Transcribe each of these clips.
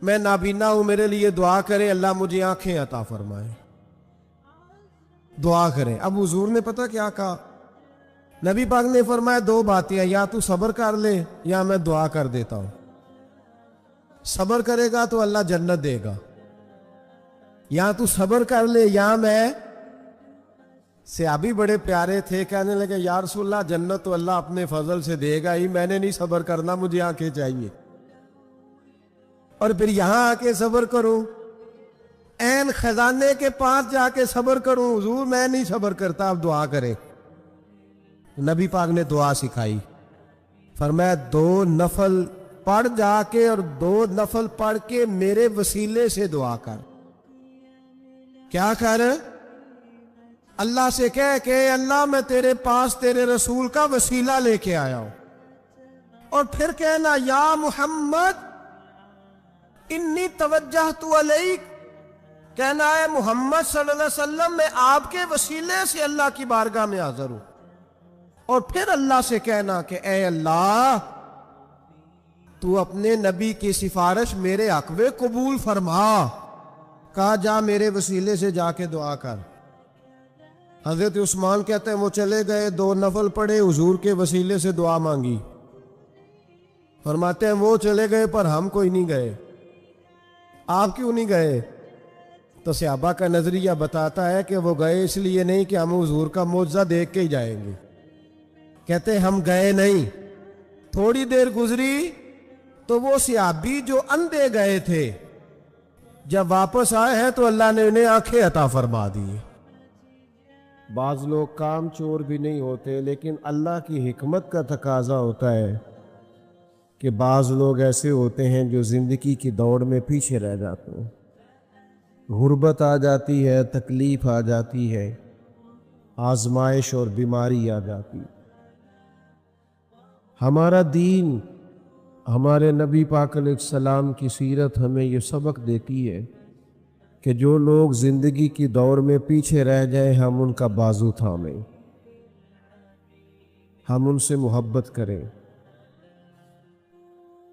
میں نابینا ہوں، میرے لیے دعا کرے اللہ مجھے آنکھیں عطا فرمائے، دعا کریں۔ اب حضور نے پتہ کیا کہا؟ نبی پاک نے فرمایا دو باتیں ہیں، یا تو صبر کر لے یا میں دعا کر دیتا ہوں۔ صبر کرے گا تو اللہ جنت دے گا، یا تو صبر کر لے یا میں۔ صحابی بڑے پیارے تھے، کہنے لگے یا رسول اللہ جنت تو اللہ اپنے فضل سے دے گا ہی، میں نے نہیں صبر کرنا، مجھے آنکھیں چاہیے، اور پھر یہاں آ کے صبر کروں، عین خزانے کے پاس جا کے صبر کروں؟ حضور میں نہیں صبر کرتا، اب دعا کرے۔ نبی پاک نے دعا سکھائی، فرمایا دو نفل پڑھ جا کے، اور دو نفل پڑھ کے میرے وسیلے سے دعا کر۔ کیا کر؟ اللہ سے کہہ کہ اللہ میں تیرے پاس تیرے رسول کا وسیلہ لے کے آیا ہوں، اور پھر کہنا یا محمد انی توجہت الیک، کہنا ہے محمد صلی اللہ علیہ وسلم میں آپ کے وسیلے سے اللہ کی بارگاہ میں حاضر ہوں، اور پھر اللہ سے کہنا کہ اے اللہ تو اپنے نبی کی سفارش میرے حق میں قبول فرما، کہا جا میرے وسیلے سے جا کے دعا کر۔ حضرت عثمان کہتے ہیں وہ چلے گئے، دو نفل پڑھے، حضور کے وسیلے سے دعا مانگی۔ فرماتے ہیں وہ چلے گئے پر ہم کوئی نہیں گئے۔ آپ کیوں نہیں گئے؟ تو صحابہ کا نظریہ بتاتا ہے کہ وہ گئے اس لیے نہیں کہ ہم حضور کا معجزہ دیکھ کے ہی جائیں گے، کہتے ہیں ہم گئے نہیں۔ تھوڑی دیر گزری تو وہ صحابی جو اندھے گئے تھے جب واپس آئے ہیں تو اللہ نے انہیں آنکھیں عطا فرما دی۔ بعض لوگ کام چور بھی نہیں ہوتے، لیکن اللہ کی حکمت کا تقاضا ہوتا ہے کہ بعض لوگ ایسے ہوتے ہیں جو زندگی کی دوڑ میں پیچھے رہ جاتے ہیں، غربت آ جاتی ہے، تکلیف آ جاتی ہے، آزمائش اور بیماری آ جاتی ہے۔ ہمارا دین، ہمارے نبی پاک علیہ السلام کی سیرت ہمیں یہ سبق دیتی ہے کہ جو لوگ زندگی کی دور میں پیچھے رہ جائیں ہم ان کا بازو تھامیں، ہم ان سے محبت کریں۔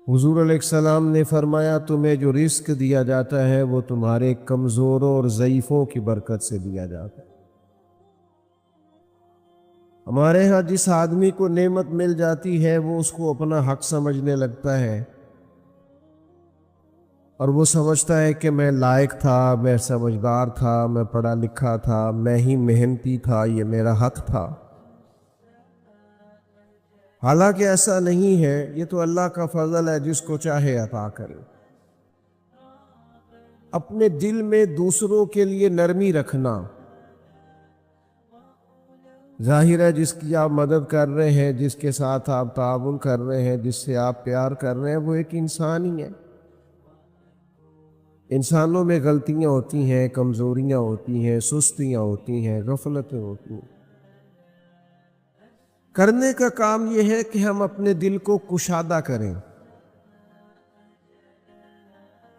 حضور علیہ السلام نے فرمایا تمہیں جو رزق دیا جاتا ہے وہ تمہارے کمزوروں اور ضعیفوں کی برکت سے دیا جاتا ہے۔ ہمارے ہاں جس آدمی کو نعمت مل جاتی ہے وہ اس کو اپنا حق سمجھنے لگتا ہے، اور وہ سمجھتا ہے کہ میں لائق تھا، میں سمجھدار تھا، میں پڑھا لکھا تھا، میں ہی محنتی تھا، یہ میرا حق تھا۔ حالانکہ ایسا نہیں ہے، یہ تو اللہ کا فضل ہے، جس کو چاہے عطا کرے۔ اپنے دل میں دوسروں کے لیے نرمی رکھنا، ظاہر ہے جس کی آپ مدد کر رہے ہیں، جس کے ساتھ آپ تعاون کر رہے ہیں، جس سے آپ پیار کر رہے ہیں، وہ ایک انسان ہی ہے۔ انسانوں میں غلطیاں ہوتی ہیں، کمزوریاں ہوتی ہیں، سستیاں ہوتی ہیں، غفلتیں ہوتی ہیں۔ کرنے کا کام یہ ہے کہ ہم اپنے دل کو کشادہ کریں۔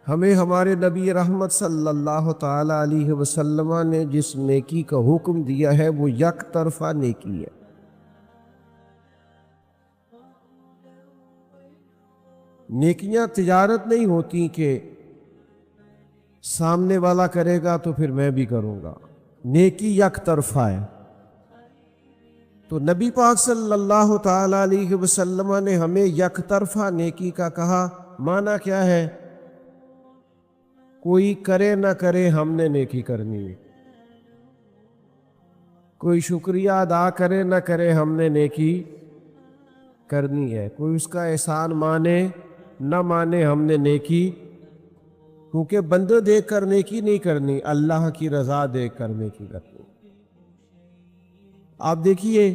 ہمیں ہمارے نبی رحمت صلی اللہ تعالی علیہ وسلم نے جس نیکی کا حکم دیا ہے وہ یک طرفہ نیکی ہے۔ نیکیاں تجارت نہیں ہوتی کہ سامنے والا کرے گا تو پھر میں بھی کروں گا، نیکی یک طرفہ ہے۔ تو نبی پاک صلی اللہ تعالی علیہ وسلم نے ہمیں یک طرفہ نیکی کا کہا۔ معنی کیا ہے؟ کوئی کرے نہ کرے ہم نے نیکی کرنی ہے، کوئی شکریہ ادا کرے نہ کرے ہم نے نیکی کرنی ہے، کوئی اس کا احسان مانے نہ مانے ہم نے نیکی، کیونکہ بندے دیکھ کر نیکی نہیں کرنی، اللہ کی رضا دیکھ کر نیکی کرنی۔ آپ دیکھیے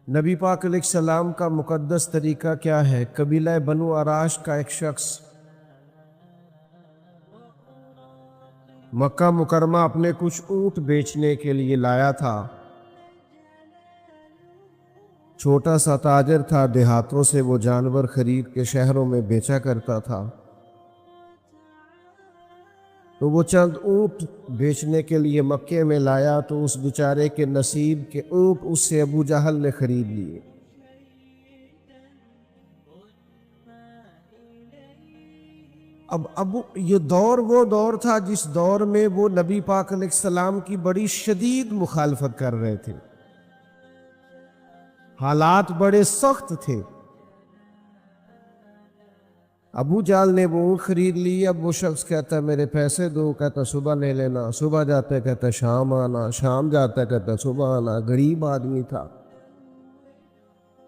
نبی پاک علیہ السلام کا مقدس طریقہ کیا ہے۔ قبیلہ بنو عراش کا ایک شخص مکہ مکرمہ اپنے کچھ اونٹ بیچنے کے لیے لایا تھا۔ چھوٹا سا تاجر تھا، دیہاتوں سے وہ جانور خرید کے شہروں میں بیچا کرتا تھا۔ تو وہ چند اونٹ بیچنے کے لیے مکے میں لایا تو اس بیچارے کے نصیب کے اونٹ اس سے ابو جہل نے خرید لیے۔ اب یہ دور وہ دور تھا جس دور میں وہ نبی پاک علیہ السلام کی بڑی شدید مخالفت کر رہے تھے، حالات بڑے سخت تھے۔ ابو جال نے وہ اونٹ خرید لی، اب وہ شخص کہتا ہے میرے پیسے دو، کہتا صبح لے لینا، صبح جاتا ہے کہتا شام آنا، شام جاتا ہے کہتا صبح آنا۔ غریب آدمی تھا،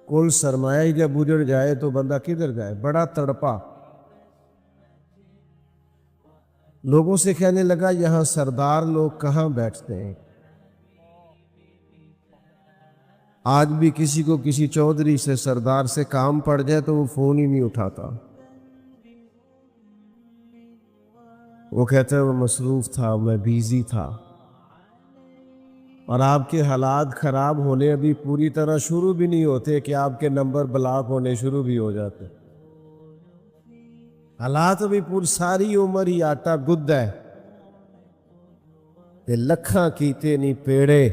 کل سرمایہ ہی جب اجڑ جائے تو بندہ کدھر جائے، بڑا تڑپا۔ لوگوں سے کہنے لگا یہاں سردار لوگ کہاں بیٹھتے ہیں، آج بھی کسی کو کسی چودھری سے سردار سے کام پڑ جائے تو وہ فون ہی نہیں اٹھاتا، وہ کہتا ہے وہ مصروف تھا، میں بیزی تھا۔ اور آپ کے حالات خراب ہونے ابھی پوری طرح شروع بھی نہیں ہوتے کہ آپ کے نمبر بلاک ہونے شروع بھی ہو جاتے، حالات ابھی پوری ساری عمر ہی آٹا گد ہے تے لکھاں کیتے نہیں پیڑے۔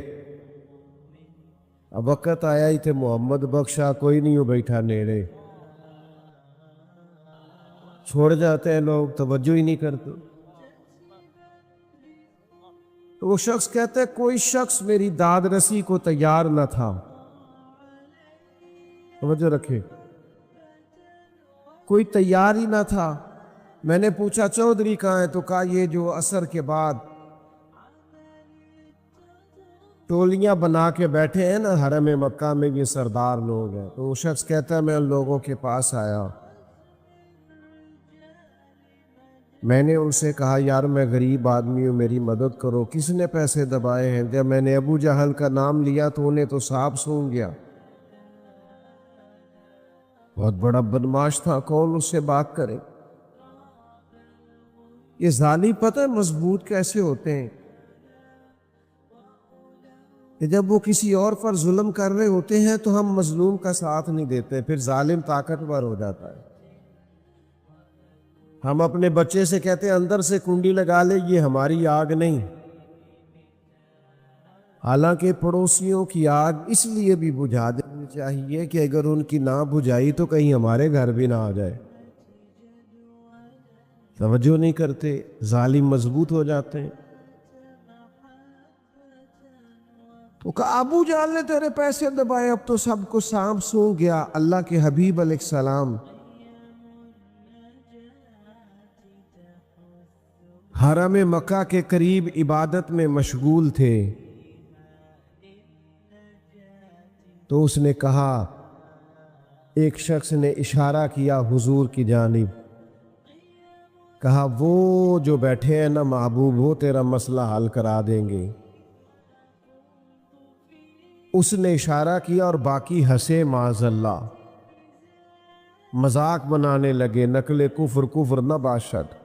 اب وقت آیا ہی تھے محمد بخشا، کوئی نہیں ہو بیٹھا نیڑے، چھوڑ جاتے ہیں لوگ، توجہ ہی نہیں کرتے۔ تو وہ شخص کہتا ہے کوئی شخص میری داد رسی کو تیار نہ تھا، توجہ رکھے، کوئی تیار ہی نہ تھا۔ میں نے پوچھا چودھری کہاں ہے، تو کہا یہ جو عصر کے بعد ٹولیاں بنا کے بیٹھے ہیں نا حرم مکہ میں، یہ سردار لوگ ہیں۔ تو وہ شخص کہتا ہے میں ان لوگوں کے پاس آیا، میں نے ان سے کہا یار میں غریب آدمی ہوں، میری مدد کرو۔ کس نے پیسے دبائے ہیں؟ جب میں نے ابو جہل کا نام لیا تو انہیں تو سانپ سونگ گیا، بہت بڑا بدماش تھا، کون اس سے بات کرے۔ یہ ظالم پتہ ہے مضبوط کیسے ہوتے ہیں کہ جب وہ کسی اور پر ظلم کر رہے ہوتے ہیں تو ہم مظلوم کا ساتھ نہیں دیتے، پھر ظالم طاقتور ہو جاتا ہے۔ ہم اپنے بچے سے کہتے ہیں اندر سے کنڈی لگا لے، یہ ہماری آگ نہیں، حالانکہ پڑوسیوں کی آگ اس لیے بھی بجھا دینی چاہیے کہ اگر ان کی نہ بجھائی تو کہیں ہمارے گھر بھی نہ آ جائے۔ توجہ نہیں کرتے، ظالم مضبوط ہو جاتے ہیں۔ تو کہا ابو جال نے تیرے پیسے دبائے، اب تو سب کو سانپ سونگ گیا۔ اللہ کے حبیب علیہ السلام حرم مکہ کے قریب عبادت میں مشغول تھے، تو اس نے کہا، ایک شخص نے اشارہ کیا حضور کی جانب، کہا وہ جو بیٹھے ہیں نا محبوب، وہ تیرا مسئلہ حل کرا دیں گے۔ اس نے اشارہ کیا اور باقی ہنسے، معاذ اللہ، مذاق بنانے لگے، نقل کفر کفر نہ باشد۔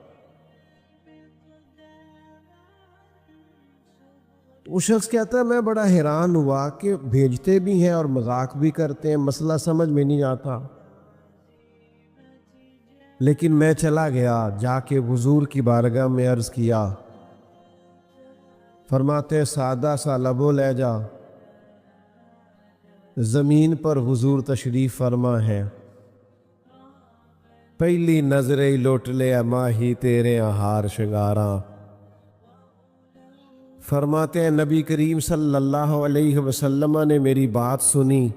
وہ شخص کہتا ہے میں بڑا حیران ہوا کہ بھیجتے بھی ہیں اور مذاق بھی کرتے ہیں، مسئلہ سمجھ میں نہیں آتا، لیکن میں چلا گیا، جا کے حضور کی بارگاہ میں عرض کیا۔ فرماتے سادہ سا لبو لہجہ، زمین پر حضور تشریف فرما ہے، پہلی نظریں لوٹ لے ماہی تیرے ہار شنگاراں۔ فرماتے ہیں نبی کریم صلی اللہ علیہ وسلم نے میری بات سنی،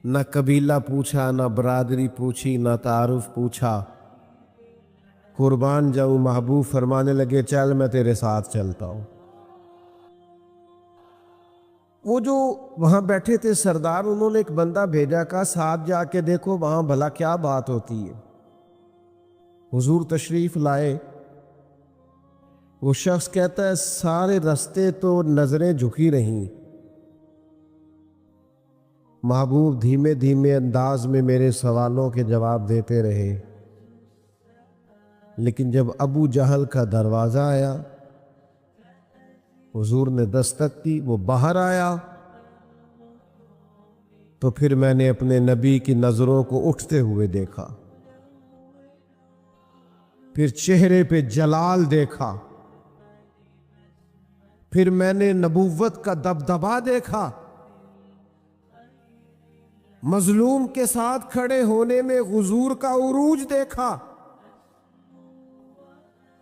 نہ قبیلہ پوچھا، نہ برادری پوچھی، نہ تعارف پوچھا، قربان جاؤں محبوب فرمانے لگے چل میں تیرے ساتھ چلتا ہوں۔ وہ جو وہاں بیٹھے تھے سردار، انہوں نے ایک بندہ بھیجا، کہا ساتھ جا کے دیکھو وہاں بھلا کیا بات ہوتی ہے۔ حضور تشریف لائے، وہ شخص کہتا ہے سارے رستے تو نظریں جھکی رہیں، محبوب دھیمے دھیمے انداز میں میرے سوالوں کے جواب دیتے رہے، لیکن جب ابو جہل کا دروازہ آیا، حضور نے دستک دی، وہ باہر آیا، تو پھر میں نے اپنے نبی کی نظروں کو اٹھتے ہوئے دیکھا، پھر چہرے پہ جلال دیکھا، پھر میں نے نبوت کا دبدبا دیکھا، مظلوم کے ساتھ کھڑے ہونے میں حضور کا عروج دیکھا،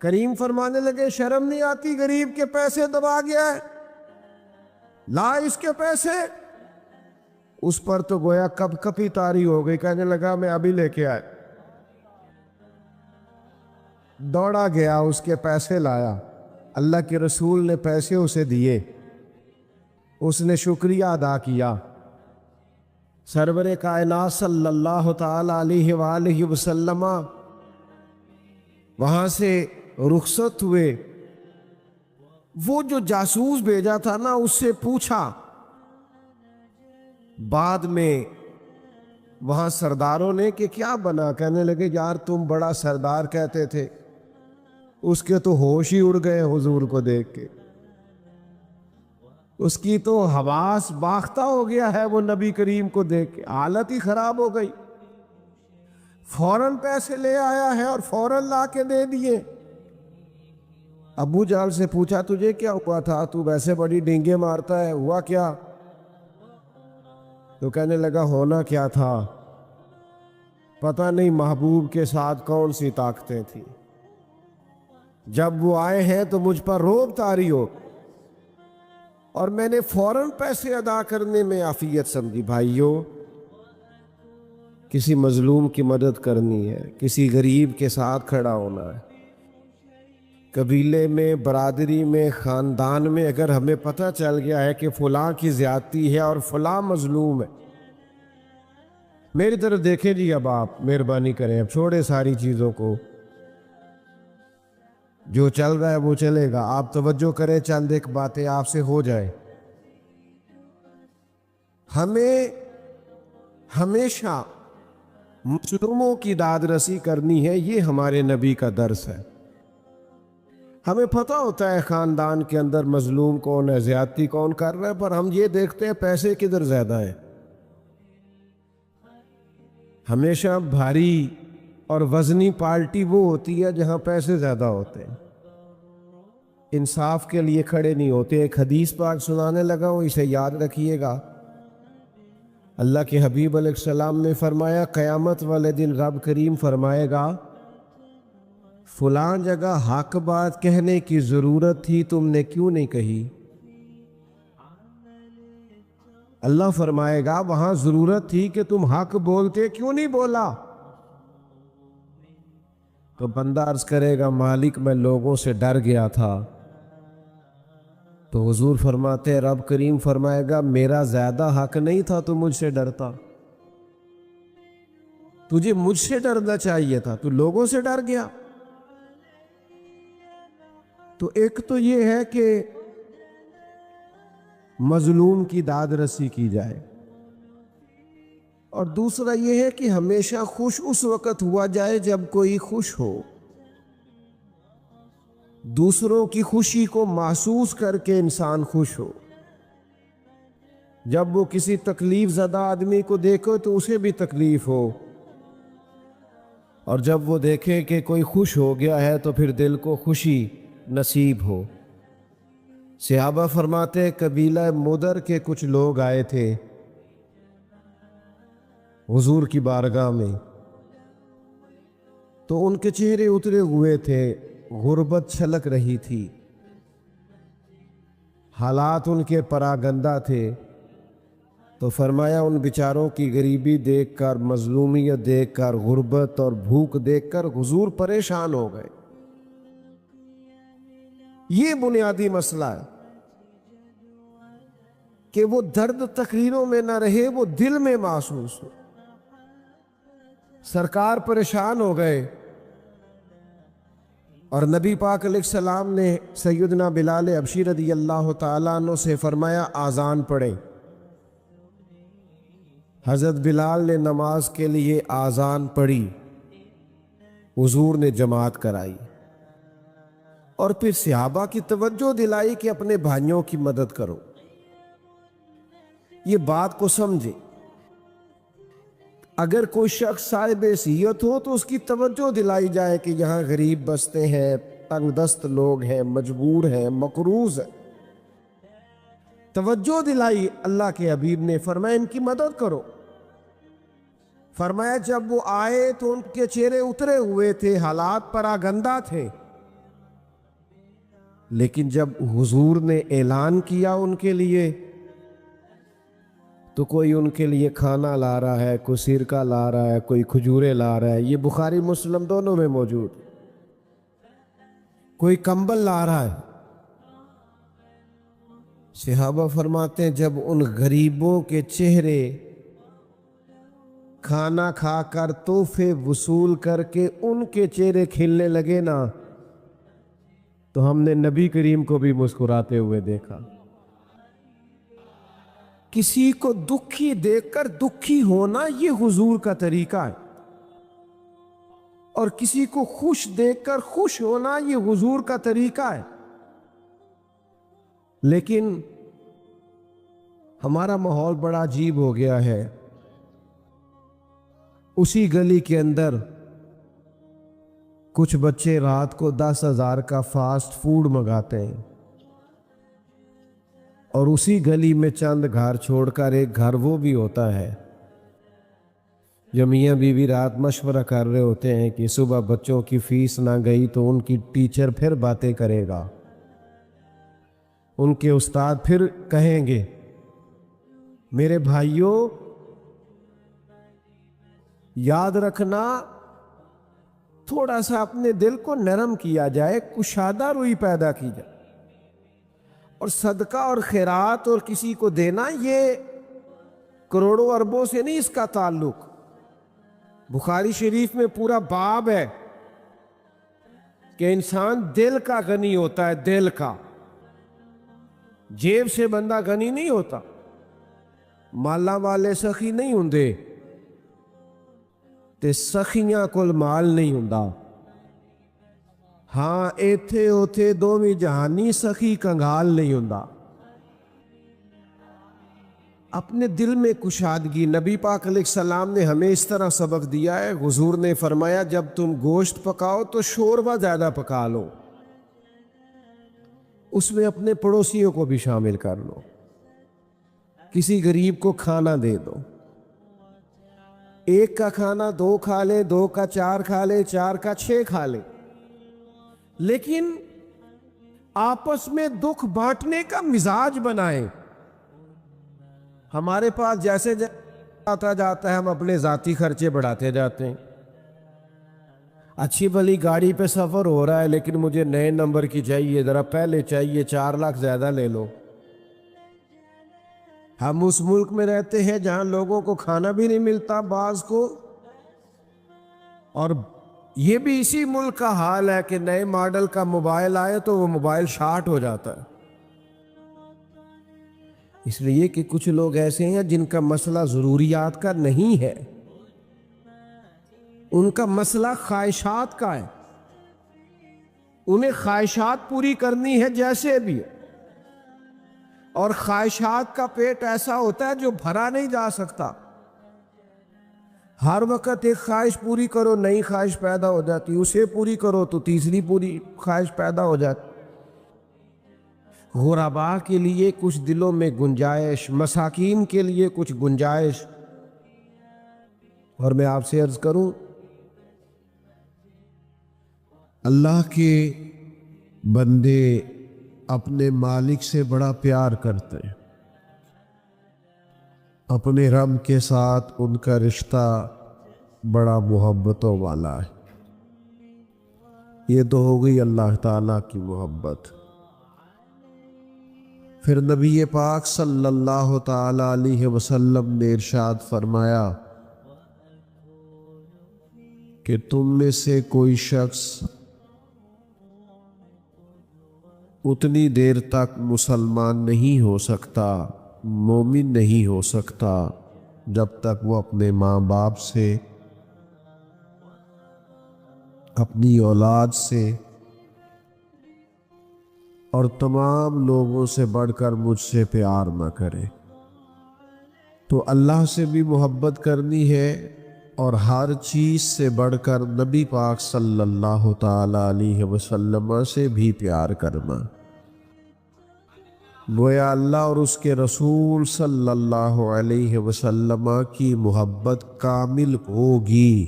کریم فرمانے لگے شرم نہیں آتی غریب کے پیسے دبا گیا ہے، لا اس کے پیسے۔ اس پر تو گویا کب کپی طاری ہو گئی، کہنے لگا میں ابھی لے کے آیا۔ دوڑا گیا، اس کے پیسے لایا، اللہ کے رسول نے پیسے اسے دیے، اس نے شکریہ ادا کیا۔ سرور کائنات صلی اللہ تعالی علیہ وآلہ وسلم وہاں سے رخصت ہوئے۔ وہ جو جاسوس بھیجا تھا نا، اس سے پوچھا، بعد میں وہاں سرداروں نے کہ کیا بنا؟ کہنے لگے یار تم بڑا سردار کہتے تھے، اس کے تو ہوش ہی اڑ گئے حضور کو دیکھ کے، اس کی تو حواس باختہ ہو گیا ہے وہ نبی کریم کو دیکھ کے، حالت ہی خراب ہو گئی۔ فوراً پیسے لے آیا ہے اور فوراً لا کے دے دیے۔ ابو جہل سے پوچھا تجھے کیا ہوا تھا، تو ویسے بڑی ڈینگے مارتا ہے، ہوا کیا؟ تو کہنے لگا ہونا کیا تھا، پتہ نہیں محبوب کے ساتھ کون سی طاقتیں تھیں، جب وہ آئے ہیں تو مجھ پر رعب طاری ہو، اور میں نے فوراً پیسے ادا کرنے میں عافیت سمجھی۔ بھائیو، کسی مظلوم کی مدد کرنی ہے، کسی غریب کے ساتھ کھڑا ہونا ہے، قبیلے میں، برادری میں، خاندان میں اگر ہمیں پتہ چل گیا ہے کہ فلاں کی زیادتی ہے اور فلاں مظلوم ہے، میری طرف دیکھیں جی، اب آپ مہربانی کریں، اب چھوڑے ساری چیزوں کو، جو چل رہا ہے وہ چلے گا، آپ توجہ کریں، چند ایک باتیں آپ سے ہو جائیں۔ ہمیں ہمیشہ مظلوموں کی داد رسی کرنی ہے، یہ ہمارے نبی کا درس ہے۔ ہمیں پتہ ہوتا ہے خاندان کے اندر مظلوم کون ہے، زیادتی کون کر رہا ہے، پر ہم یہ دیکھتے ہیں پیسے کدھر زیادہ ہیں۔ ہمیشہ بھاری اور وزنی پارٹی وہ ہوتی ہے جہاں پیسے زیادہ ہوتے ہیں، انصاف کے لیے کھڑے نہیں ہوتے۔ ایک حدیث پاک سنانے لگا ہوں، اسے یاد رکھیے گا۔ اللہ کے حبیب علیہ السلام نے فرمایا قیامت والے دن رب کریم فرمائے گا فلاں جگہ حق بات کہنے کی ضرورت تھی، تم نے کیوں نہیں کہی؟ اللہ فرمائے گا وہاں ضرورت تھی کہ تم حق بولتے، کیوں نہیں بولا؟ تو بندہ عرض کرے گا مالک میں لوگوں سے ڈر گیا تھا۔ تو حضور فرماتے، رب کریم فرمائے گا میرا زیادہ حق نہیں تھا تو مجھ سے ڈرتا، تجھے مجھ سے ڈرنا چاہیے تھا، تو لوگوں سے ڈر گیا۔ تو ایک تو یہ ہے کہ مظلوم کی داد رسی کی جائے، اور دوسرا یہ ہے کہ ہمیشہ خوش اس وقت ہوا جائے جب کوئی خوش ہو، دوسروں کی خوشی کو محسوس کر کے انسان خوش ہو۔ جب وہ کسی تکلیف زدہ آدمی کو دیکھو تو اسے بھی تکلیف ہو، اور جب وہ دیکھے کہ کوئی خوش ہو گیا ہے تو پھر دل کو خوشی نصیب ہو۔ صحابہ فرماتے قبیلہ مدر کے کچھ لوگ آئے تھے حضور کی بارگاہ میں، تو ان کے چہرے اترے ہوئے تھے، غربت چھلک رہی تھی، حالات ان کے پراگندہ تھے۔ تو فرمایا ان بیچاروں کی غریبی دیکھ کر، مظلومیت دیکھ کر، غربت اور بھوک دیکھ کر حضور پریشان ہو گئے۔ یہ بنیادی مسئلہ ہے کہ وہ درد تقریروں میں نہ رہے، وہ دل میں محسوس ہو۔ سرکار پریشان ہو گئے، اور نبی پاک علیہ السلام نے سیدنا بلال حبشی رضی اللہ تعالیٰ عنہ سے فرمایا آذان پڑھیں۔ حضرت بلال نے نماز کے لیے آذان پڑھی، حضور نے جماعت کرائی، اور پھر صحابہ کی توجہ دلائی کہ اپنے بھائیوں کی مدد کرو۔ یہ بات کو سمجھے، اگر کوئی شخص صاحب حیثیت ہو تو اس کی توجہ دلائی جائے کہ یہاں غریب بستے ہیں، تنگ دست لوگ ہیں، مجبور ہیں، مقروض ہیں، توجہ دلائی۔ اللہ کے حبیب نے فرمایا ان کی مدد کرو۔ فرمایا جب وہ آئے تو ان کے چہرے اترے ہوئے تھے، حالات پراگندہ تھے، لیکن جب حضور نے اعلان کیا ان کے لیے تو کوئی ان کے لیے کھانا لا رہا ہے، کوئی سرکہ لا رہا ہے، کوئی کھجورے لا رہا ہے، یہ بخاری مسلم دونوں میں موجود، کوئی کمبل لا رہا ہے۔ صحابہ فرماتے ہیں جب ان غریبوں کے چہرے کھانا کھا کر تحفے وصول کر کے ان کے چہرے کھلنے لگے نا، تو ہم نے نبی کریم کو بھی مسکراتے ہوئے دیکھا۔ کسی کو دکھی دیکھ کر دکھی ہونا یہ حضور کا طریقہ ہے، اور کسی کو خوش دیکھ کر خوش ہونا یہ حضور کا طریقہ ہے۔ لیکن ہمارا ماحول بڑا عجیب ہو گیا ہے۔ اسی گلی کے اندر کچھ بچے رات کو 10,000 کا فاسٹ فوڈ منگاتے ہیں، اور اسی گلی میں چند گھر چھوڑ کر ایک گھر وہ بھی ہوتا ہے جو میاں بیوی رات مشورہ کر رہے ہوتے ہیں کہ صبح بچوں کی فیس نہ گئی تو ان کی ٹیچر پھر باتیں کرے گا، ان کے استاد پھر کہیں گے۔ میرے بھائیوں، یاد رکھنا، تھوڑا سا اپنے دل کو نرم کیا جائے، کشادہ روئی پیدا کی جائے، اور صدقہ اور خیرات اور کسی کو دینا یہ کروڑوں اربوں سے نہیں اس کا تعلق۔ بخاری شریف میں پورا باب ہے کہ انسان دل کا غنی ہوتا ہے، دل کا، جیب سے بندہ غنی نہیں ہوتا۔ مالا والے سخی نہیں ہوندے تے سخیاں کول مال نہیں ہوندا۔ ہاں ایتھے اوتھے دوویں جہانی سخی کنگال نہیں ہوندا۔ اپنے دل میں کشادگی، نبی پاک علیہ السلام نے ہمیں اس طرح سبق دیا ہے۔ حضور نے فرمایا جب تم گوشت پکاؤ تو شوربہ زیادہ پکا لو، اس میں اپنے پڑوسیوں کو بھی شامل کر لو، کسی غریب کو کھانا دے دو۔ ایک کا کھانا 2 کھا لے، 2 کا 4 کھا لے، 4 کا 6 کھا لے، لیکن آپس میں دکھ بانٹنے کا مزاج بنائیں۔ ہمارے پاس جیسے آتا جاتا ہے ہم اپنے ذاتی خرچے بڑھاتے جاتے ہیں۔ اچھی بھلی گاڑی پہ سفر ہو رہا ہے لیکن مجھے نئے نمبر کی چاہیے، ذرا پہلے چاہیے، 4 لاکھ زیادہ لے لو۔ ہم اس ملک میں رہتے ہیں جہاں لوگوں کو کھانا بھی نہیں ملتا بعض کو، اور یہ بھی اسی ملک کا حال ہے کہ نئے ماڈل کا موبائل آئے تو وہ موبائل شارٹ ہو جاتا ہے، اس لیے کہ کچھ لوگ ایسے ہیں جن کا مسئلہ ضروریات کا نہیں ہے، ان کا مسئلہ خواہشات کا ہے، انہیں خواہشات پوری کرنی ہے جیسے بھی، اور خواہشات کا پیٹ ایسا ہوتا ہے جو بھرا نہیں جا سکتا۔ ہر وقت ایک خواہش پوری کرو، نئی خواہش پیدا ہو جاتی، اسے پوری کرو تو تیسری پوری خواہش پیدا ہو جاتی۔ غرباء کے لیے کچھ دلوں میں گنجائش، مساکین کے لیے کچھ گنجائش۔ اور میں آپ سے عرض کروں، اللہ کے بندے اپنے مالک سے بڑا پیار کرتے ہیں، اپنے رب کے ساتھ ان کا رشتہ بڑا محبتوں والا ہے۔ یہ تو ہو گئی اللہ تعالیٰ کی محبت۔ پھر نبی پاک صلی اللہ تعالی علیہ وسلم نے ارشاد فرمایا کہ تم میں سے کوئی شخص اتنی دیر تک مسلمان نہیں ہو سکتا، مومن نہیں ہو سکتا، جب تک وہ اپنے ماں باپ سے، اپنی اولاد سے اور تمام لوگوں سے بڑھ کر مجھ سے پیار نہ کرے۔ تو اللہ سے بھی محبت کرنی ہے، اور ہر چیز سے بڑھ کر نبی پاک صلی اللہ تعالی علیہ وسلم سے بھی پیار کرنا۔ گویا اللہ اور اس کے رسول صلی اللہ علیہ وسلم کی محبت کامل ہوگی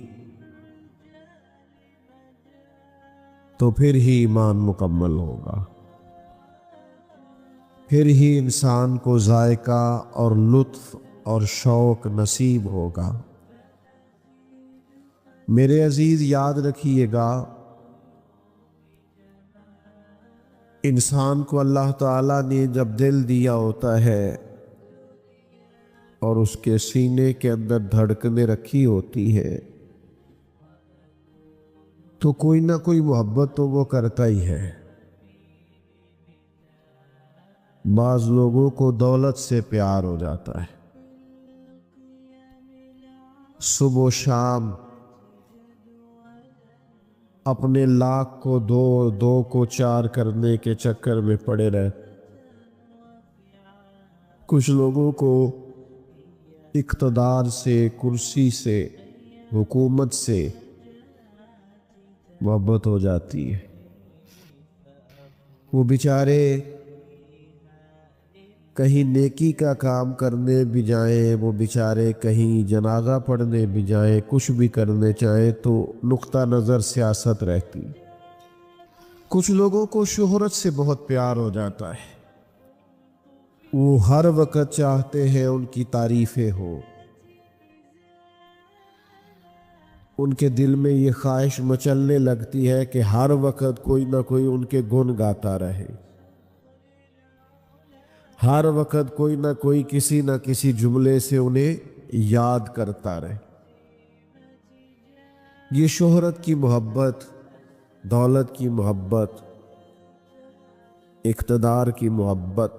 تو پھر ہی ایمان مکمل ہوگا۔ پھر ہی انسان کو ذائقہ اور لطف اور شوق نصیب ہوگا۔ میرے عزیز یاد رکھیے گا، انسان کو اللہ تعالیٰ نے جب دل دیا ہوتا ہے اور اس کے سینے کے اندر دھڑکنیں رکھی ہوتی ہے تو کوئی نہ کوئی محبت تو وہ کرتا ہی ہے۔ بعض لوگوں کو دولت سے پیار ہو جاتا ہے، صبح و شام اپنے لاکھ کو دو کو چار کرنے کے چکر میں پڑے رہتے۔ کچھ لوگوں کو اقتدار سے، کرسی سے، حکومت سے محبت ہو جاتی ہے۔ وہ بیچارے کہیں نیکی کا کام کرنے بھی جائیں، وہ بیچارے کہیں جنازہ پڑھنے بھی جائیں، کچھ بھی کرنے چاہیں تو نقطہ نظر سیاست رہتی۔ کچھ لوگوں کو شہرت سے بہت پیار ہو جاتا ہے، وہ ہر وقت چاہتے ہیں ان کی تعریفیں ہو، ان کے دل میں یہ خواہش مچلنے لگتی ہے کہ ہر وقت کوئی نہ کوئی ان کے گن گاتا رہے، ہر وقت کوئی نہ کوئی کسی نہ کسی جملے سے انہیں یاد کرتا رہے۔ یہ شہرت کی محبت، دولت کی محبت، اقتدار کی محبت،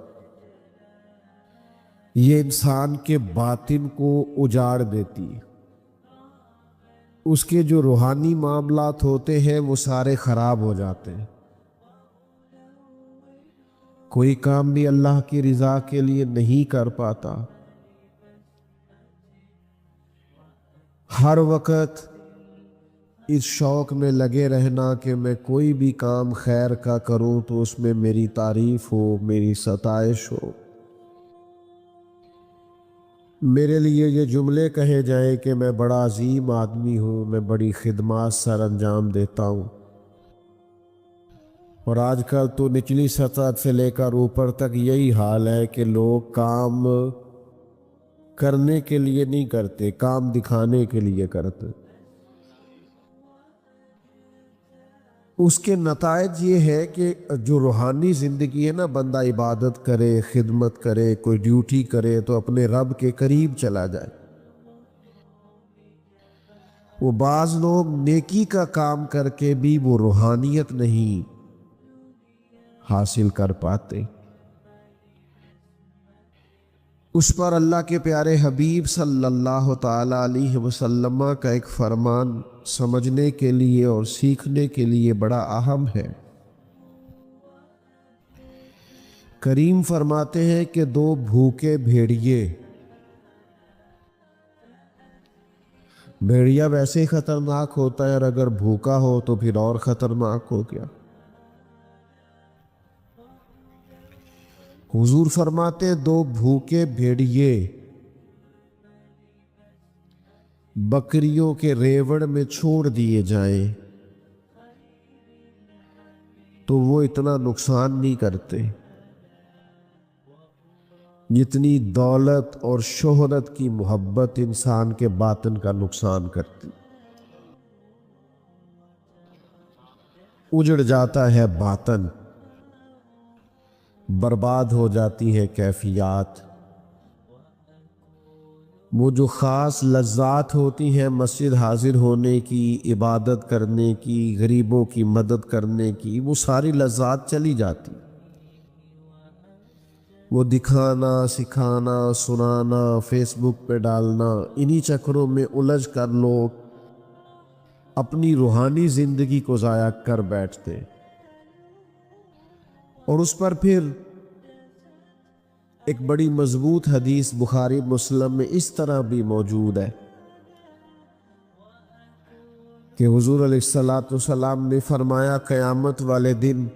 یہ انسان کے باطن کو اجاڑ دیتی ہے۔ اس کے جو روحانی معاملات ہوتے ہیں وہ سارے خراب ہو جاتے ہیں۔ کوئی کام بھی اللہ کی رضا کے لیے نہیں کر پاتا، ہر وقت اس شوق میں لگے رہنا کہ میں کوئی بھی کام خیر کا کروں تو اس میں میری تعریف ہو، میری ستائش ہو، میرے لیے یہ جملے کہے جائیں کہ میں بڑا عظیم آدمی ہوں، میں بڑی خدمات سر انجام دیتا ہوں۔ اور آج کل تو نچلی سطح سے لے کر اوپر تک یہی حال ہے کہ لوگ کام کرنے کے لیے نہیں کرتے، کام دکھانے کے لیے کرتے۔ اس کے نتائج یہ ہے کہ جو روحانی زندگی ہے نا، بندہ عبادت کرے، خدمت کرے، کوئی ڈیوٹی کرے تو اپنے رب کے قریب چلا جائے۔ وہ بعض لوگ نیکی کا کام کر کے بھی وہ روحانیت نہیں حاصل کر پاتے۔ اس پر اللہ کے پیارے حبیب صلی اللہ تعالی علیہ وسلم کا ایک فرمان سمجھنے کے لیے اور سیکھنے کے لیے بڑا اہم ہے۔ کریم فرماتے ہیں کہ دو بھوکے بھیڑیا ویسے ہی خطرناک ہوتا ہے، اور اگر بھوکا ہو تو پھر اور خطرناک ہو گیا۔ حضور فرماتے دو بھوکے بھیڑیے بکریوں کے ریوڑ میں چھوڑ دیے جائیں تو وہ اتنا نقصان نہیں کرتے جتنی دولت اور شہرت کی محبت انسان کے باطن کا نقصان کرتی۔ اجڑ جاتا ہے باطن، برباد ہو جاتی ہے کیفیات۔ وہ جو خاص لذات ہوتی ہیں مسجد حاضر ہونے کی، عبادت کرنے کی، غریبوں کی مدد کرنے کی، وہ ساری لذات چلی جاتی۔ وہ دکھانا، سکھانا، سنانا، فیس بک پہ ڈالنا، انہی چکروں میں الجھ کر لوگ اپنی روحانی زندگی کو ضائع کر بیٹھتے۔ اور اس پر پھر ایک بڑی مضبوط حدیث بخاری مسلم میں اس طرح بھی موجود ہے کہ حضور علیہ السلام نے فرمایا قیامت والے دن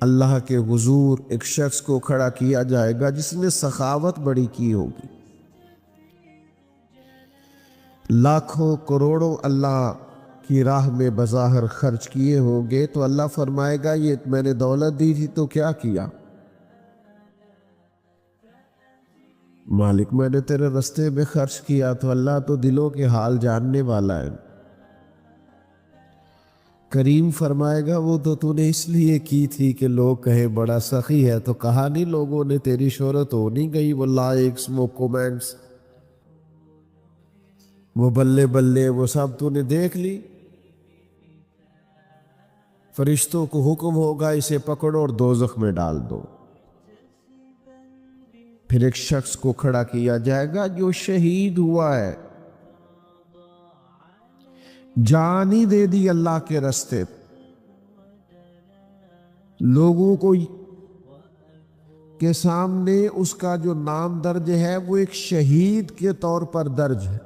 اللہ کے حضور ایک شخص کو کھڑا کیا جائے گا جس نے سخاوت بڑی کی ہوگی، لاکھوں کروڑوں اللہ کی راہ میں بظاہر خرچ کیے ہوں گے، تو اللہ فرمائے گا یہ میں نے دولت دی تھی تو کیا کیا؟ مالک میں نے تیرے راستے میں خرچ کیا تو اللہ تو دلوں کے حال جاننے والا ہے۔ کریم فرمائے گا وہ تو نے اس لیے کی تھی کہ لوگ کہے بڑا سخی ہے، تو کہا نہیں لوگوں نے تیری شہرت ہو نہیں گئی، وہ لائکس، وہ کومنٹس، وہ بلے بلے، وہ سب تو نے دیکھ لی۔ فرشتوں کو حکم ہوگا اسے پکڑو اور دوزخ میں ڈال دو۔ پھر ایک شخص کو کھڑا کیا جائے گا جو شہید ہوا ہے، جان ہی دے دی اللہ کے راستے، لوگوں کو کے سامنے اس کا جو نام درج ہے وہ ایک شہید کے طور پر درج ہے۔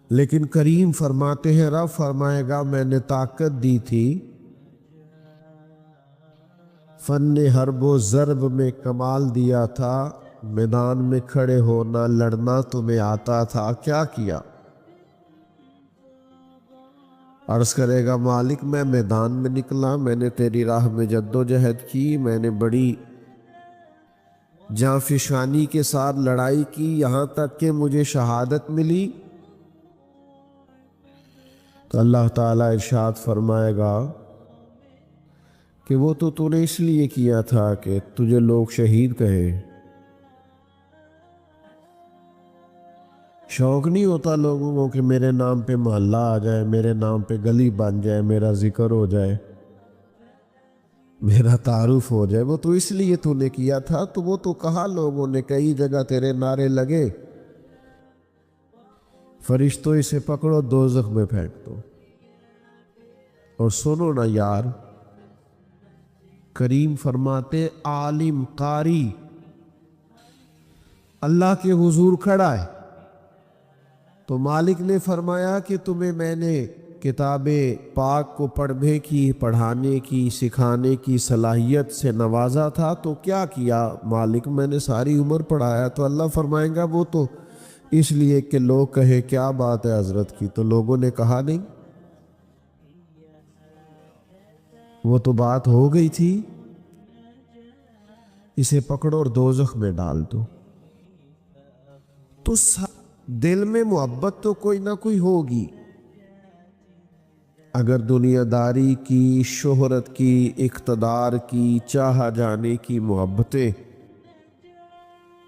لیکن کریم فرماتے ہیں، رب فرمائے گا میں نے طاقت دی تھی، فن حرب و ضرب میں کمال دیا تھا، میدان میں کھڑے ہونا لڑنا تمہیں آتا تھا، کیا کیا؟ عرض کرے گا مالک میں میدان میں نکلا، میں نے تیری راہ میں جد و جہد کی، میں نے بڑی جاں فشانی کے ساتھ لڑائی کی، یہاں تک کہ مجھے شہادت ملی۔ تو اللہ تعالیٰ ارشاد فرمائے گا کہ وہ تو نے اس لیے کیا تھا کہ تجھے لوگ شہید کہے۔ شوق نہیں ہوتا لوگوں کو کہ میرے نام پہ محلہ آ جائے، میرے نام پہ گلی بن جائے، میرا ذکر ہو جائے، میرا تعارف ہو جائے۔ وہ تو اس لیے تو نے کیا تھا، تو وہ تو کہا لوگوں نے، کئی جگہ تیرے نعرے لگے، فرشتوں اسے پکڑو دوزخ میں پھینک دو۔ اور سنو نا یار، کریم فرماتے عالم قاری اللہ کے حضور کھڑا ہے، تو مالک نے فرمایا کہ تمہیں میں نے کتاب پاک کو پڑھنے کی، پڑھانے کی، سکھانے کی صلاحیت سے نوازا تھا، تو کیا کیا؟ مالک میں نے ساری عمر پڑھایا۔ تو اللہ فرمائیں گا وہ تو اس لیے کہ لوگ کہے کیا بات ہے حضرت کی، تو لوگوں نے کہا نہیں، وہ تو بات ہو گئی تھی، اسے پکڑو اور دوزخ میں ڈال دو۔ تو دل میں محبت تو کوئی نہ کوئی ہوگی، اگر دنیا داری کی، شہرت کی، اقتدار کی، چاہا جانے کی محبتیں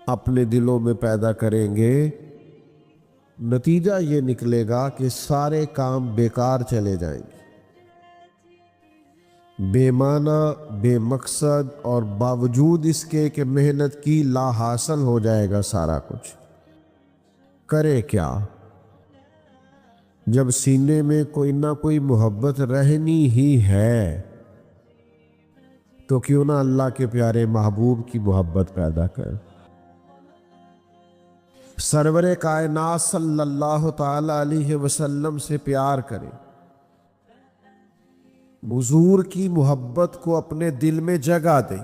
اپنے دلوں میں پیدا کریں گے، نتیجہ یہ نکلے گا کہ سارے کام بیکار چلے جائیں گے، بے معنی، بے مقصد، اور باوجود اس کے کہ محنت کی لا حاصل ہو جائے گا سارا کچھ۔ کرے کیا؟ جب سینے میں کوئی نہ کوئی محبت رہنی ہی ہے تو کیوں نہ اللہ کے پیارے محبوب کی محبت پیدا کر، سرور کائنات صلی اللہ تعالی علیہ وسلم سے پیار کرے، حضور کی محبت کو اپنے دل میں جگہ دے،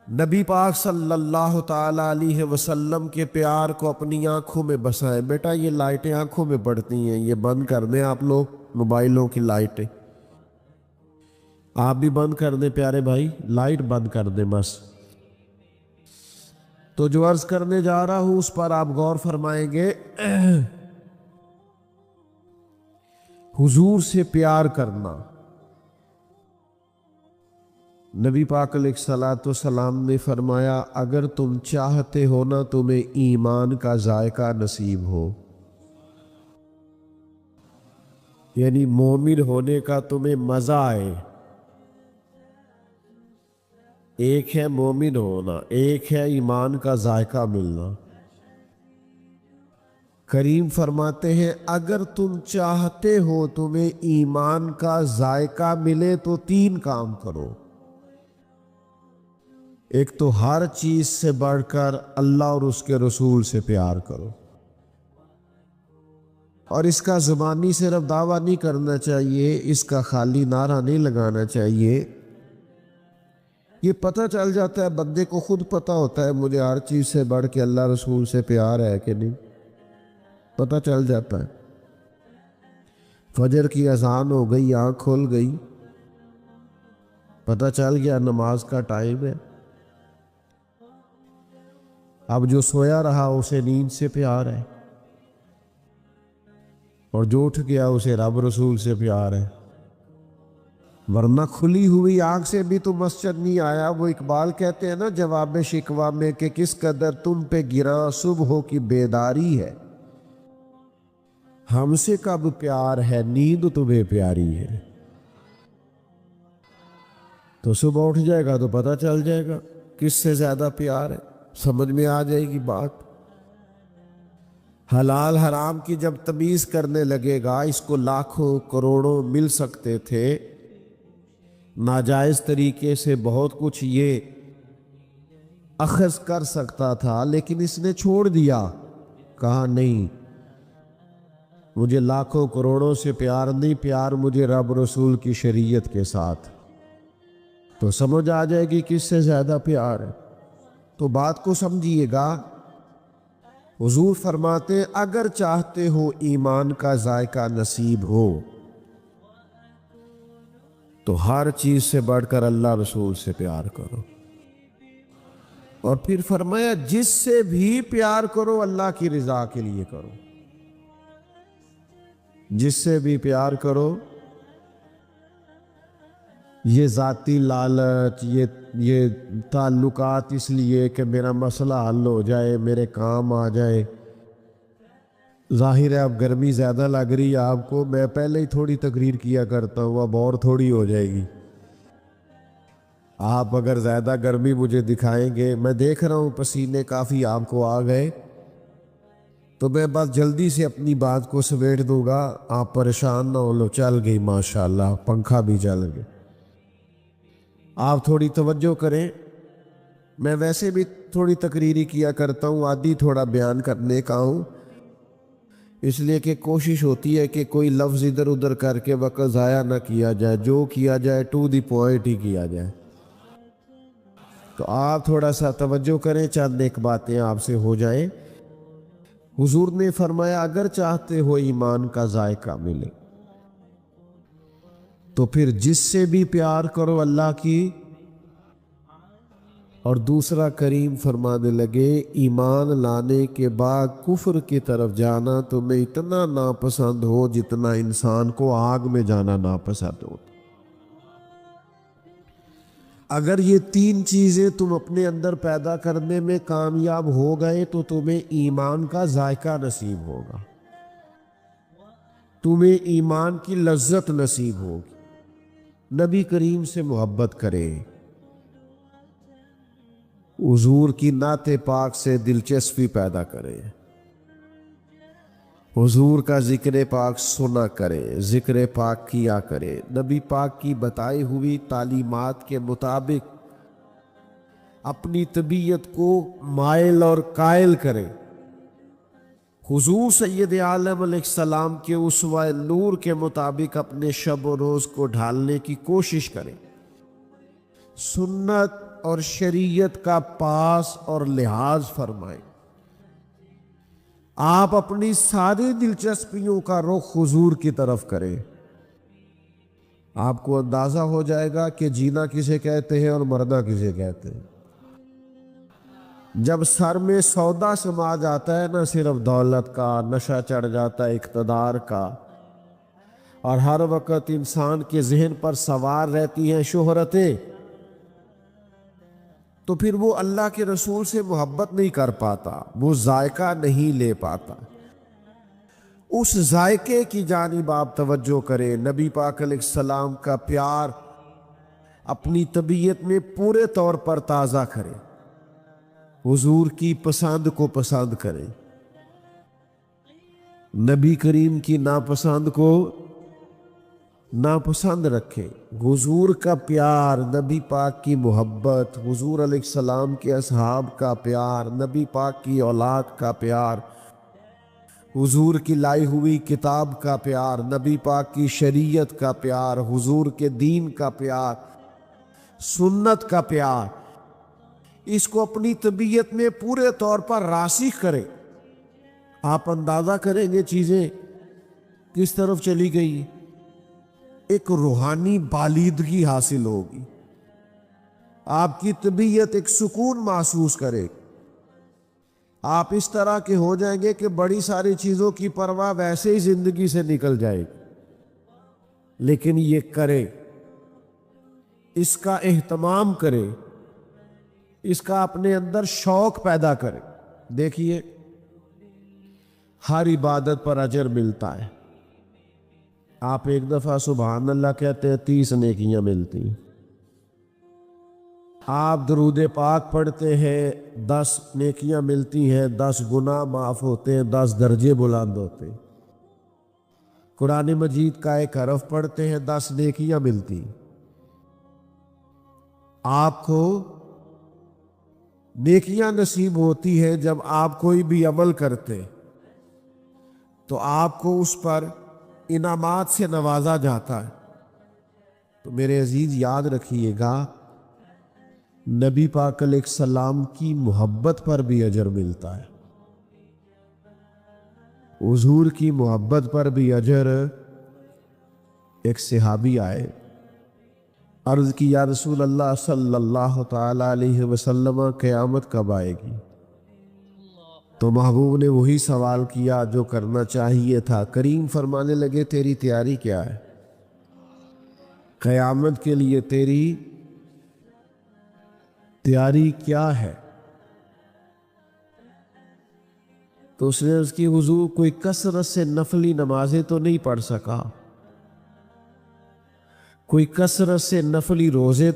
نبی پاک صلی اللہ تعالی علیہ وسلم کے پیار کو اپنی آنکھوں میں بسائیں۔ بیٹا یہ لائٹیں آنکھوں میں پڑتی ہیں، یہ بند کر دیں آپ لوگ موبائلوں کی لائٹیں، آپ بھی بند کر دیں پیارے بھائی، لائٹ بند کر دیں بس۔ تو جو عرض کرنے جا رہا ہوں اس پر آپ غور فرمائیں گے، حضور سے پیار کرنا۔ نبی پاک علیہ الصلوۃ والسلام نے فرمایا اگر تم چاہتے ہو نا تمہیں ایمان کا ذائقہ نصیب ہو، یعنی مومن ہونے کا تمہیں مزہ آئے، ایک ہے مومن ہونا، ایک ہے ایمان کا ذائقہ ملنا۔ کریم فرماتے ہیں اگر تم چاہتے ہو تمہیں ایمان کا ذائقہ ملے تو 3 کام کرو۔ ایک تو ہر چیز سے بڑھ کر اللہ اور اس کے رسول سے پیار کرو، اور اس کا زبانی صرف دعویٰ نہیں کرنا چاہیے، اس کا خالی نعرہ نہیں لگانا چاہیے، یہ پتہ چل جاتا ہے بندے کو، خود پتہ ہوتا ہے مجھے ہر چیز سے بڑھ کے اللہ رسول سے پیار ہے کہ نہیں، پتہ چل جاتا ہے۔ فجر کی اذان ہو گئی، آنکھ کھل گئی، پتہ چل گیا نماز کا ٹائم ہے. اب جو سویا رہا اسے نیند سے پیار ہے، اور جو اٹھ گیا اسے رب رسول سے پیار ہے. ورنہ کھلی ہوئی آنکھ سے بھی تو مسجد نہیں آیا. وہ اقبال کہتے ہیں نا جواب شکوہ میں کہ کس قدر تم پہ گراں صبحوں کی بیداری ہے، ہم سے کب پیار ہے نیند تمہیں پیاری ہے. تو صبح اٹھ جائے گا تو پتہ چل جائے گا کس سے زیادہ پیار ہے، سمجھ میں آ جائے گی بات. حلال حرام کی جب تمیز کرنے لگے گا، اس کو لاکھوں کروڑوں مل سکتے تھے، ناجائز طریقے سے بہت کچھ یہ اخذ کر سکتا تھا، لیکن اس نے چھوڑ دیا. کہا نہیں، مجھے لاکھوں کروڑوں سے پیار نہیں، پیار مجھے رب رسول کی شریعت کے ساتھ. تو سمجھ آ جائے گی کس سے زیادہ پیار ہے. تو بات کو سمجھیے گا. حضور فرماتے اگر چاہتے ہو ایمان کا ذائقہ نصیب ہو تو ہر چیز سے بڑھ کر اللہ رسول سے پیار کرو. اور پھر فرمایا جس سے بھی پیار کرو اللہ کی رضا کے لیے کرو. جس سے بھی پیار کرو، یہ ذاتی لالچ، یہ تعلقات اس لیے کہ میرا مسئلہ حل ہو جائے، میرے کام آ جائے. ظاہر ہے اب گرمی زیادہ لگ رہی ہے آپ کو، میں پہلے ہی تھوڑی تقریر کیا کرتا ہوں، اب اور تھوڑی ہو جائے گی. آپ اگر زیادہ گرمی مجھے دکھائیں گے، میں دیکھ رہا ہوں پسینے کافی آپ کو آ گئے، تو میں بس جلدی سے اپنی بات کو سمیٹ دوں گا. آپ پریشان نہ ہو. لو چل گئی ماشاءاللہ، پنکھا بھی چل گیا. آپ تھوڑی توجہ کریں. میں ویسے بھی تھوڑی تقریری کیا کرتا ہوں، عادی تھوڑا بیان کرنے کا ہوں، اس لیے کہ کوشش ہوتی ہے کہ کوئی لفظ ادھر ادھر کر کے وقت ضائع نہ کیا جائے، جو کیا جائے ٹو دی پوائنٹ ہی کیا جائے. تو آپ تھوڑا سا توجہ کریں، چند ایک باتیں آپ سے ہو جائیں. حضور نے فرمایا اگر چاہتے ہو ایمان کا ذائقہ ملے تو پھر جس سے بھی پیار کرو اللہ کی. اور دوسرا کریم فرمانے لگے ایمان لانے کے بعد کفر کی طرف جانا تمہیں اتنا ناپسند ہو جتنا انسان کو آگ میں جانا ناپسند ہو. اگر یہ تین چیزیں تم اپنے اندر پیدا کرنے میں کامیاب ہو گئے تو تمہیں ایمان کا ذائقہ نصیب ہوگا، تمہیں ایمان کی لذت نصیب ہوگی. نبی کریم سے محبت کرے، حضور کی نعت پاک سے دلچسپی پیدا کرے، حضور کا ذکر پاک سنا کرے، ذکر پاک کیا کرے، نبی پاک کی بتائی ہوئی تعلیمات کے مطابق اپنی طبیعت کو مائل اور قائل کرے. حضور سید عالم علیہ السلام کے اسوہ نور کے مطابق اپنے شب و روز کو ڈھالنے کی کوشش کرے. سنت اور شریعت کا پاس اور لحاظ فرمائیں. آپ اپنی ساری دلچسپیوں کا رخ حضور کی طرف کریں. آپ کو اندازہ ہو جائے گا کہ جینا کسے کہتے ہیں اور مرنا کسے کہتے ہیں. جب سر میں سودا سما جاتا ہے، نہ صرف دولت کا، نشہ چڑھ جاتا ہے اقتدار کا، اور ہر وقت انسان کے ذہن پر سوار رہتی ہیں شہرتیں، تو پھر وہ اللہ کے رسول سے محبت نہیں کر پاتا، وہ ذائقہ نہیں لے پاتا. اس ذائقے کی جانب آپ توجہ کریں. نبی پاک علیہ السلام کا پیار اپنی طبیعت میں پورے طور پر تازہ کریں. حضور کی پسند کو پسند کریں، نبی کریم کی ناپسند کو ناپسند رکھیں. حضور کا پیار، نبی پاک کی محبت، حضور علیہ السلام کے اصحاب کا پیار، نبی پاک کی اولاد کا پیار، حضور کی لائی ہوئی کتاب کا پیار، نبی پاک کی شریعت کا پیار، حضور کے دین کا پیار، سنت کا پیار، اس کو اپنی طبیعت میں پورے طور پر راسخ کریں. آپ اندازہ کریں گے چیزیں کس طرف چلی گئی. ایک روحانی بالیدگی حاصل ہوگی. آپ کی طبیعت ایک سکون محسوس کرے، آپ اس طرح کے ہو جائیں گے کہ بڑی ساری چیزوں کی پرواہ ویسے ہی زندگی سے نکل جائے گی، لیکن یہ کرے، اس کا اہتمام کرے، اس کا اپنے اندر شوق پیدا کرے۔ دیکھیے ہر عبادت پر اجر ملتا ہے، آپ ایک دفعہ سبحان اللہ کہتے ہیں 30 نیکیاں ملتی ہیں، آپ درود پاک پڑھتے ہیں 10 نیکیاں ملتی ہیں، 10 گناہ معاف ہوتے ہیں، 10 درجے بلند ہوتے ہیں۔ قرآن مجید کا ایک حرف پڑھتے ہیں 10 نیکیاں ملتی ہیں۔ آپ کو نیکیاں نصیب ہوتی ہے جب آپ کوئی بھی عمل کرتے تو آپ کو اس پر انعامات سے نوازا جاتا ہے۔ تو میرے عزیز یاد رکھیے گا، نبی پاک علیہ السلام کی محبت پر بھی اجر ملتا ہے، حضور کی محبت پر بھی اجر۔ ایک صحابی آئے، عرض کی یا رسول اللہ صلی اللہ تعالی علیہ وسلم قیامت کب آئے گی؟ تو محبوب نے وہی سوال کیا جو کرنا چاہیے تھا۔ کریم فرمانے لگے تیری تیاری کیا ہے؟ قیامت کے لیے تیری تیاری کیا ہے؟ تو اس نے اس کی حضور کوئی کثرت سے نفلی نمازیں تو نہیں پڑھ سکا، کوئی کثرت سے نفلی روزے